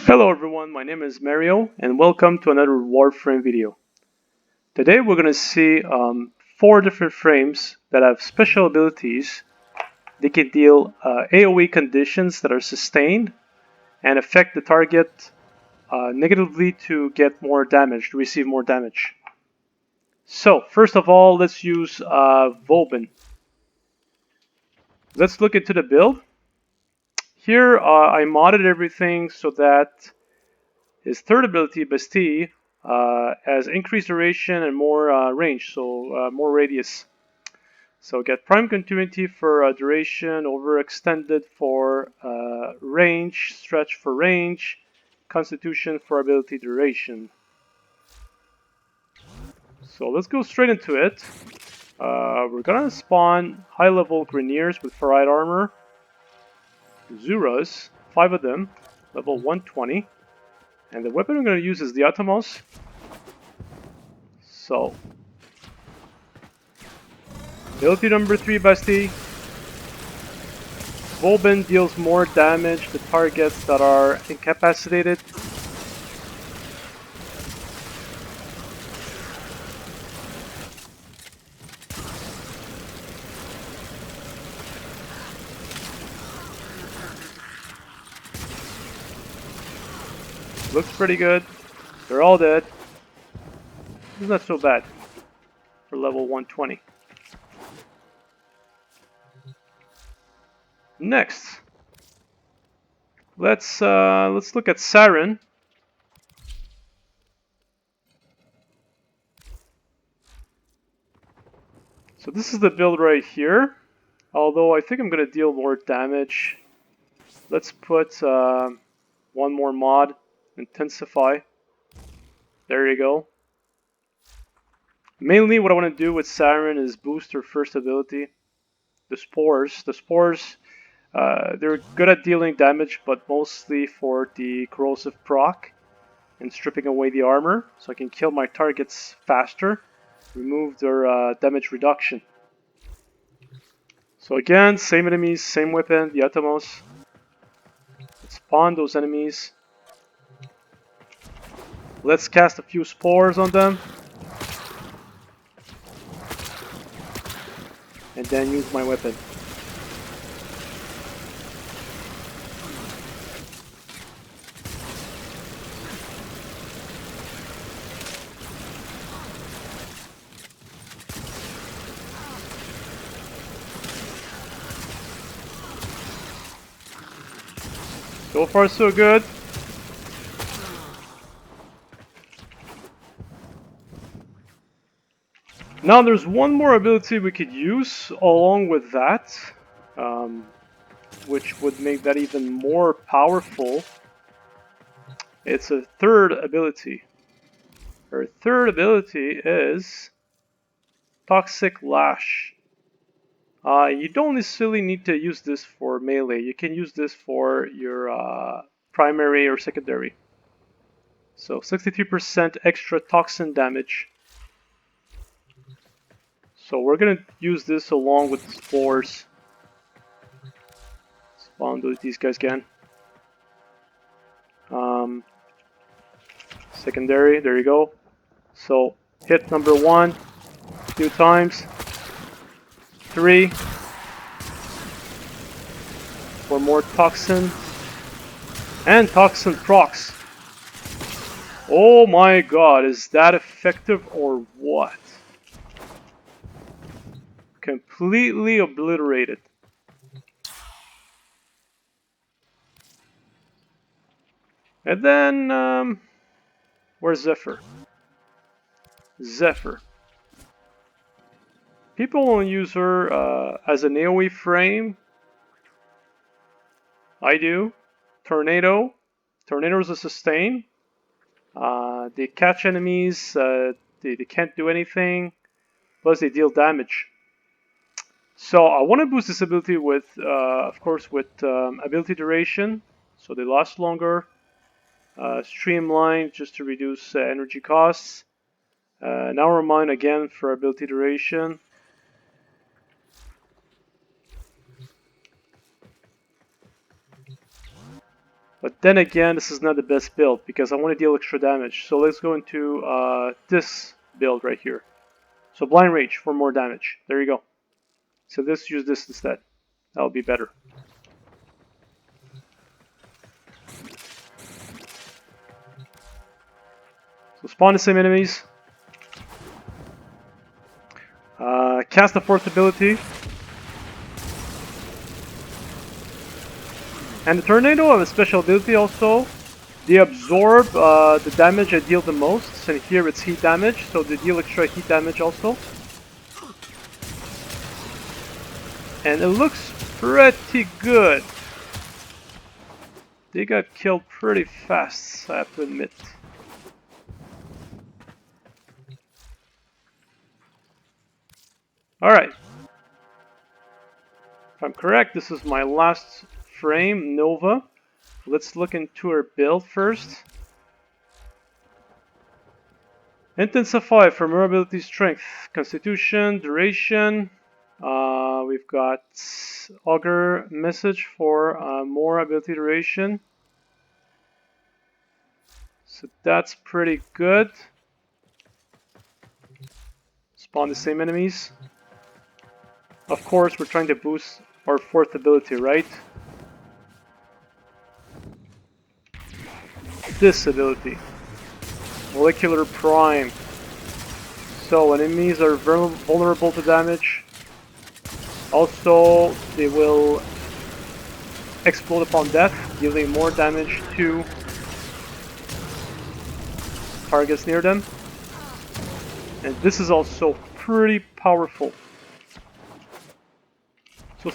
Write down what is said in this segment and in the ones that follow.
Hello everyone, my name is Mario and welcome to another Warframe video. Today we're going to see 4 different frames that have special abilities. They can deal AoE conditions that are sustained and affect the target negatively to get more damage, to receive more damage. So first of all, let's use Vauban. Let's look into the build. Here I modded everything so that his third ability, Bestie, has increased duration and more range, so more radius. So get prime continuity for duration, overextended for range, stretch for range, constitution for ability duration. So let's go straight into it. We're gonna spawn high-level Grineers with ferrite armor, Zuras, 5 of them, level 120. And the weapon I'm going to use is the Atomos. So, ability number 3, Bestie. Vauban deals more damage to targets that are incapacitated. Looks pretty good. They're all dead. It's not so bad for level 120. Next, let's look at Saryn. So this is the build right here. Although I think I'm going to deal more damage. Let's put one more mod, Intensify. There you go. Mainly what I want to do with Saryn is boost her first ability, the Spores. The Spores, they're good at dealing damage, but mostly for the corrosive proc and stripping away the armor, so I can kill my targets faster, remove their damage reduction. So again, same enemies, same weapon, the Atomos. Let's spawn those enemies. Let's cast a few Spores on them. And then use my weapon. So far so good. Now there's one more ability we could use along with that, which would make that even more powerful. It's a third ability. Her third ability is Toxic Lash. You don't necessarily need to use this for melee. You can use this for your primary or secondary. So 63% extra toxin damage. So we're gonna use this along with the Spores. Spawn these guys again. Secondary, there you go. So hit number 1 a few times. 3 for more toxin. And toxin procs. Oh my god, is that effective or what? Completely obliterated. And then, where's Zephyr? Zephyr. People will use her as an AoE frame. I do. Tornado. Tornado is a sustain. They catch enemies. They can't do anything. Plus they deal damage. So I want to boost this ability with, of course, with ability duration. So they last longer. Streamline just to reduce energy costs. Now remind again for ability duration. But then again, this is not the best build because I want to deal extra damage. So let's go into this build right here. So Blind Rage for more damage. There you go. So let's use this instead. That'll be better. So spawn the same enemies. Cast the fourth ability. And the Tornado have a special ability also. They absorb the damage I deal the most, and here it's heat damage, so they deal extra heat damage also. And it looks pretty good. They got killed pretty fast, I have to admit. Alright. If I'm correct, this is my last frame, Nova. Let's look into her build first. Intensify for more ability strength, constitution, duration. We've got Augur message for more ability duration. So that's pretty good. Spawn the same enemies. Of course, we're trying to boost our fourth ability, right? This ability. Molecular Prime. So enemies are vulnerable to damage. Also, they will explode upon death, dealing more damage to targets near them. And this is also pretty powerful.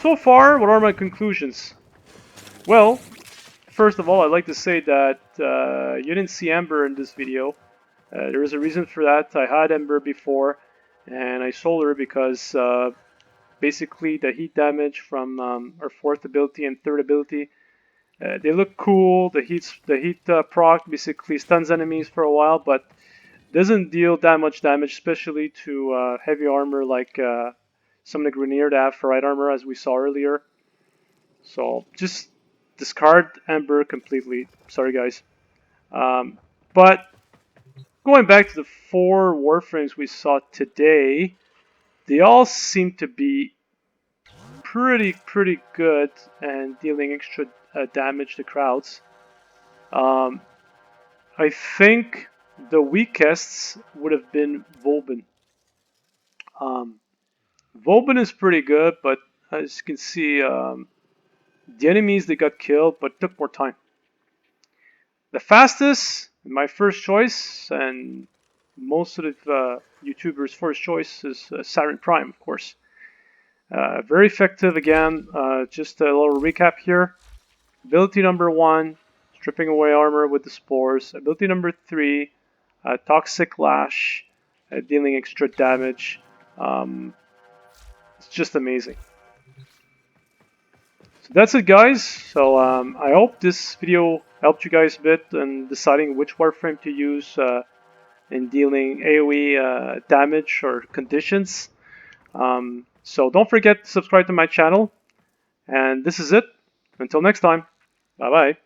So far, what are my conclusions? Well, first of all, I'd like to say that you didn't see Ember in this video. There is a reason for that. I had Ember before, and I sold her because basically the heat damage from our fourth ability and third ability, they look cool. The heat proc basically stuns enemies for a while, but doesn't deal that much damage, especially to heavy armor like some of the Grineer that have ferrite armor, as we saw earlier. So just discard Ember completely. Sorry, guys. But going back to the 4 Warframes we saw today, they all seem to be pretty good and dealing extra damage to crowds. I think the weakest would have been Vauban. Vauban is pretty good, but as you can see, the enemies, they got killed, but took more time. The fastest, my first choice, and most of the YouTubers' first choice is Saryn Prime, of course. Very effective again. Just a little recap here. Ability number 1, stripping away armor with the spores. Ability number 3, Toxic Lash, dealing extra damage. It's just amazing. So that's it, guys. So I hope this video helped you guys a bit in deciding which Warframe to use in dealing AoE damage or conditions. So don't forget to subscribe to my channel. And this is it. Until next time. Bye bye.